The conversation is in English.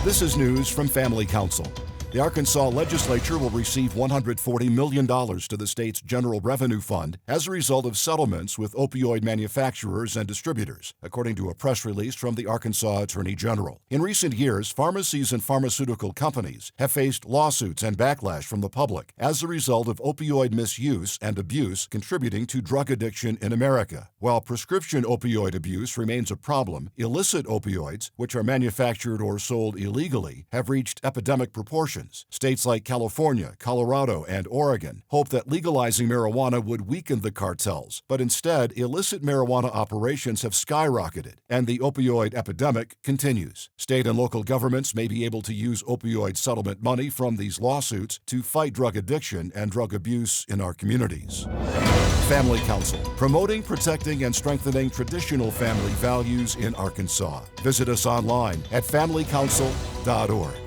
This is news from Family Council. The Arkansas legislature will receive $140 million to the state's general revenue fund as a result of settlements with opioid manufacturers and distributors, according to a press release from the Arkansas Attorney General. In recent years, pharmacies and pharmaceutical companies have faced lawsuits and backlash from the public as a result of opioid misuse and abuse contributing to drug addiction in America. While prescription opioid abuse remains a problem, illicit opioids, which are manufactured or sold illegally, have reached epidemic proportions. States like California, Colorado, and Oregon hope that legalizing marijuana would weaken the cartels, but instead, illicit marijuana operations have skyrocketed, and the opioid epidemic continues. State and local governments may be able to use opioid settlement money from these lawsuits to fight drug addiction and drug abuse in our communities. Family Council, promoting, protecting, and strengthening traditional family values in Arkansas. Visit us online at familycouncil.org.